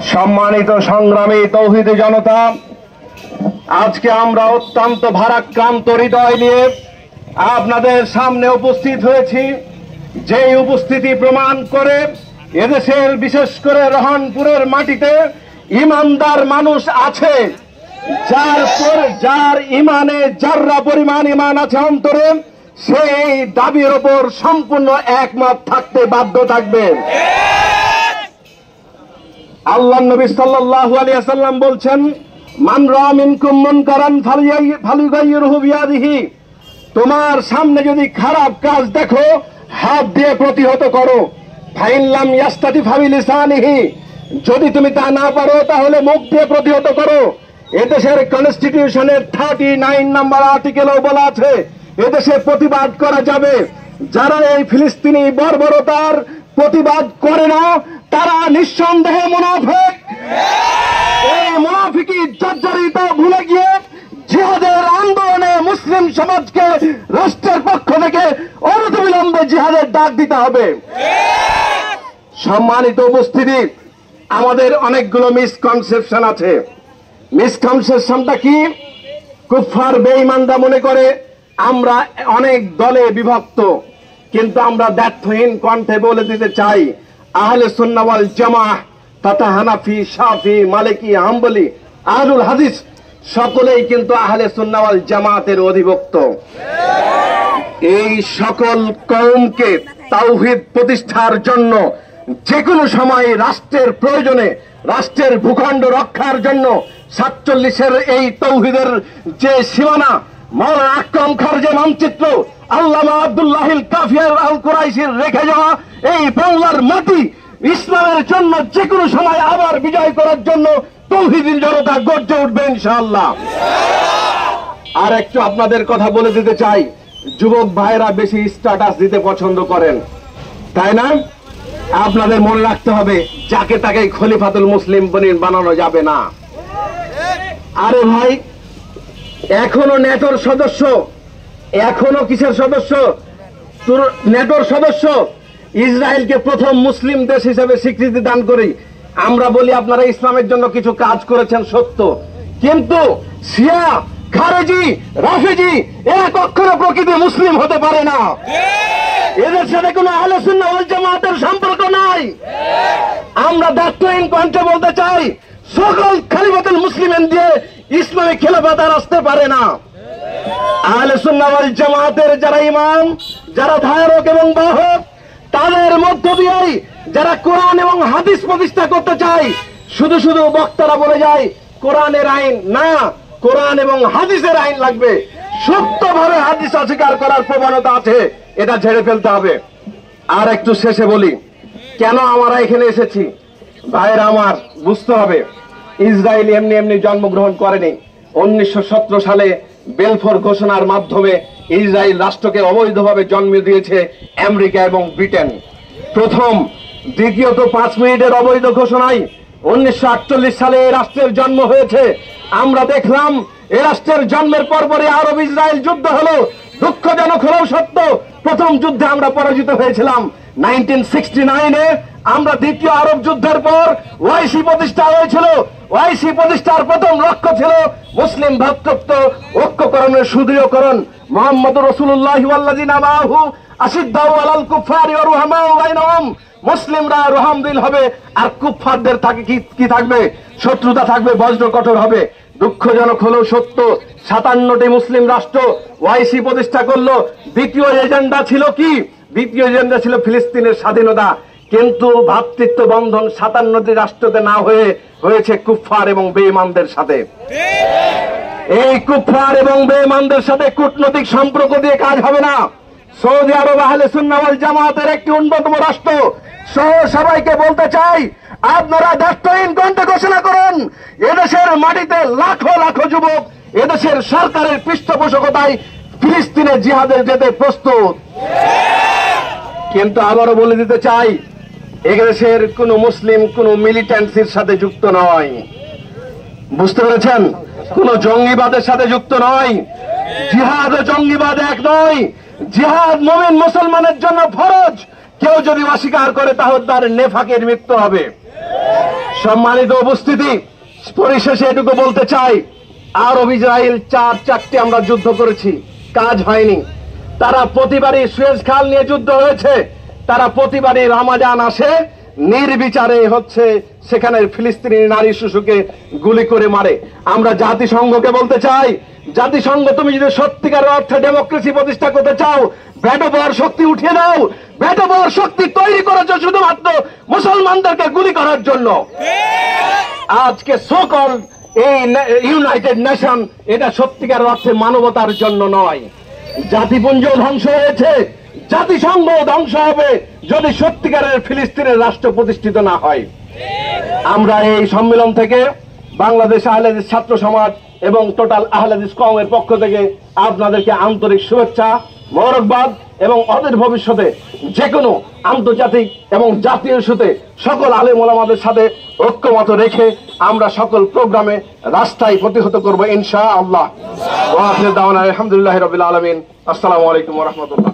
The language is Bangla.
সম্মানিত সংগ্রামী তৌহিদি জনতা, আজকে আমরা অত্যন্ত ভারাক্রান্ত হৃদয় নিয়ে আপনাদের সামনে উপস্থিত হয়েছি। যেই উপস্থিতি প্রমাণ করে এদেশের বিশেষ করে রহনপুরের মাটিতে ইমানদার মানুষ আছে, যার ইমানে যাররা পরিমাণ ইমান আছে অন্তরে, সেই দাবির ওপর সম্পূর্ণ একমত থাকতে বাধ্য থাকবে। আল্লাহ নবী সাল্লাল্লাহু আলাইহি ওয়াসাল্লাম বলছেন, মান রাআ মিনকুম মুনকারান ফালইয়ুগাইয়িরহু বিয়াদিহি, তোমার সামনে যদি খারাপ কাজ দেখো হাত দিয়ে প্রতিহত করো। ফাইন লাম ইয়াস্তাতি ফাবিলিসানিহি, যদি তুমি তা না পারো তাহলে মুখ দিয়ে প্রতিহত করো। এদেশের কনস্টিটিউশনের 39 নম্বর আর্টিকেলেও বলা আছে এদেশে প্রতিবাদ করা যাবে। যারা এই ফিলিস্তিনি বর্বরতার প্রতিবাদ করে না তারা নিঃসন্দেহে মুনাফিক। এই মুনাফিকি জর্জরিত ভুলে গিয়ে জিহাদের আন্দোলনে মুসলিম সমাজকে রাষ্ট্রের পক্ষ থেকে অনতিবিলম্বে জিহাদের ডাক দিতে হবে। সম্মানিত উপস্থিতি, আমাদের অনেকগুলো মিসকনসেপশন আছে। মিসকনসেপশনটা কি? কুফফার বেঈমানরা মনে করে আমরা অনেক দলে বিভক্ত, কিন্তু আমরা দ্ব্যর্থহীন কণ্ঠে বলে দিতে চাই, আহলে সুন্নাহ ওয়াল জামাআহ তথা হানাফি, শাফি, মালিকি, হাম্বলি, আহলুল হাদিস সকলেই কিন্তু আহলে সুন্নাহ ওয়াল জামাতের অধিভুক্ত। এই সকল কওমকে তাওহীদ প্রতিষ্ঠার জন্য যে কোনো সময় রাষ্ট্রের প্রয়োজনে, রাষ্ট্রের ভূখণ্ড রক্ষার জন্য 47-এর এই তাওহীদের যে সীমানা, মাওলানা আকরাম খাঁর যে মানচিত্র, আল্লামা আব্দুল্লাহিল কাফিয়ার আল কুরাইশির রেখে যাওয়া এই বাংলার মাটি ইসলামের জন্য যে কোনো সময় আবার বিজয় করার জন্য তাওহীদি জনতা গর্জে উঠবে ইনশাআল্লাহ। আর একটু আপনাদের কথা বলে দিতে চাই, যুবক ভাইরা বেশি স্ট্যাটাস দিতে পছন্দ করেন, তাই না? আপনাদের মনে রাখতে হবে, যাকে তাকে খলিফাতুল মুসলিম বানানো যাবে না। আরে ভাই, এখনো ন্যাটোর সদস্য, এখনো কিসের সদস্য? ন্যাটোর সদস্য। ইসরায়েলকে প্রথম মুসলিম দেশ হিসেবে স্বীকৃতি দান করি। আমরা বলি আপনারা ইসলামের জন্য কিছু কাজ করেছেন সত্য, কিন্তু শিয়া, খারেজি, রাফেজি এরা কখনো প্রকৃতি মুসলিম হতে পারে না। এদের সাথে কোনো আহলে সুন্নাহ ওয়াল জামাতের সম্পর্ক নাই। আমরা দায়িত্বহীন কণ্ঠে বলতে চাই, সকল খলিফাতুল মুসলিমিন দিয়ে ইসলামী খেলাফত আর আসতে পারে না। আহলে সুন্নাহ ওয়াল জামাতের যারা ইমাম, যারা ধারক এবং বাহক, তাদের মধ্য দিয়েই যারা কোরআন এবং হাদিস প্রতিষ্ঠা করতে চায়, শুধু শুধু বক্তারা বলে যায় কোরআনের আইন না, কোরআন এবং হাদিসের আইন লাগবে। সত্যভাবে হাদিস অস্বীকার করার প্রবণতা আছে, এটা ঝেড়ে ফেলতে হবে। আর একটু শেষে বলি, কেন আমরা এখানে এসেছি। ভাইয়েরা আমার, বুঝতে হবে ইসরায়েল এমনি এমনি জন্মগ্রহণ করেনি। 1917 সালে বেলফোর ঘোষণার মাধ্যমে ইসরায়েল রাষ্ট্রকে অবৈধভাবে জন্ম দিয়েছে আমেরিকা এবং ব্রিটেন প্রথম। দ্বিতীয়ত 5 মিনিটের অবৈধ ঘোষণায় 1948 সালে এই রাষ্ট্রের জন্ম হয়েছে। আমরা দেখলাম এই রাষ্ট্রের জন্মের পরপরই আরব ইসরায়েল যুদ্ধ হলো। দুঃখজনক হলেও সত্য, প্রথম যুদ্ধে আমরা পরাজিত হয়েছিলাম। 1969-এ আমরা দ্বিতীয় আরব যুদ্ধের পর ওআইসি প্রতিষ্ঠা হয়েছিল। ওআইসি প্রতিষ্ঠার প্রথম লক্ষ্য ছিল মুসলিম ভ্রাতৃত্ব, ঐক্যকরণের সুদৃঢ়করণ। মুহাম্মদুর রাসূলুল্লাহ ওয়াল্লাযিনা মাআহু আশিদ্দাউ আলাল কুফারি ওয়া রুহামাউ বাইনাহুম, মুসলিমরা রহমদিল হবে আর কুফফারদের কি থাকবে? শত্রুতা থাকবে, বজ্র কঠোর হবে। দুঃখজনক হলেও সত্য, 57টি মুসলিম রাষ্ট্র ওআইসি প্রতিষ্ঠা করলো। দ্বিতীয় এজেন্ডা ছিল কি? দ্বিতীয় এজেন্ডা ছিল ফিলিস্তিনের স্বাধীনতা, কিন্তু ভ্রাতৃত্ব বন্ধন 57টি রাষ্ট্রতে না হয়েছে কুফফার এবং বেঈমানদের সাথে। এই কুফফার এবং বেঈমানদের সাথে কূটনৈতিক সম্পর্ক দিয়ে কাজ হবে না। সৌদি আরব আহলে সুন্নাহ ওয়াল জামাতের একটি অন্যতম রাষ্ট্র। সবাইকে বলতে চাই, আপনারা দায়িত্বহীন কণ্ঠে ঘোষণা করুন, এদেশের মাটিতে লাখো লাখো যুবক এদেশের সরকারের পৃষ্ঠপোষকতায় ফিলিস্তিনে জিহাদে যেতে প্রস্তুত। কিন্তু আবারও বলে দিতে চাই, এদেশের কোন মুসলিম কোন মিলিটেন্সির সাথে যুক্ত নয়। বুঝতে পেরেছেন? কোন জঙ্গিবাদের সাথে যুক্ত নয়। জিহাদ ও জঙ্গিবাদ এক নয়। জিহাদ মুমিন মুসলমানের জন্য ফরজ। কেউ যদি অস্বীকার করে তাহলে তার নেফাকের মৃত্যু হবে। সম্মানিত উপস্থিতি, পরিশেষে এটুকু বলতে চাই, আরব ইসরায়েল চারটি আমরা যুদ্ধ করেছি, কাজ হয়নি। তারা প্রতিবারই সুয়েজ খাল নিয়ে যুদ্ধ হয়েছে, তারা প্রতিবারই রমাজান আসে, নির্বিচারে হচ্ছে সেখানে ফিলিস্তিনি নারী শিশুকে গুলি করে মারে। আমরা জাতিসংঘকে বলতে চাই, জাতিসংঘ তুমি যদি সত্যিকারের অর্থে ডেমোক্রেসি প্রতিষ্ঠা করতে চাও, ভেটো পাওয়ার শক্তি উঠিয়ে দাও। ভেটো পাওয়ার শক্তি তৈরি করেছো শুধুমাত্র মুসলমানদেরকে গুলি করার জন্য। আজকে সকল এই ইউনাইটেড নেশন এটা সত্যিকারের অর্থে মানবতার জন্য নয়। জাতিপুঞ্জ ধ্বংস হয়েছে, জাতিসংঘ ধ্বংস হবে যদি সত্যিকারের ফিলিস্তিনের রাষ্ট্র প্রতিষ্ঠিত না হয়। আমরা এই সম্মেলন থেকে বাংলাদেশ আহলে হাদিস ছাত্র সমাজ এবং টোটাল আহলে হাদিস কওমের পক্ষ থেকে আপনাদেরকে আন্তরিক শুভেচ্ছা, মোবারকবাদ এবং অদূর ভবিষ্যতে যে কোনো আন্তর্জাতিক এবং জাতীয় ইস্যুতে সকল আলেম ওলামাদের সাথে ঐক্যমত রেখে আমরা সকল প্রোগ্রামে রাস্তায় প্রতিহত করব ইনশাআল্লাহ। ওয়া আখিরু দাওয়ানা আলহামদুলিল্লাহি রাব্বিল আলামিন। আসসালামু আলাইকুম ওয়া রাহমাতুল্লাহ।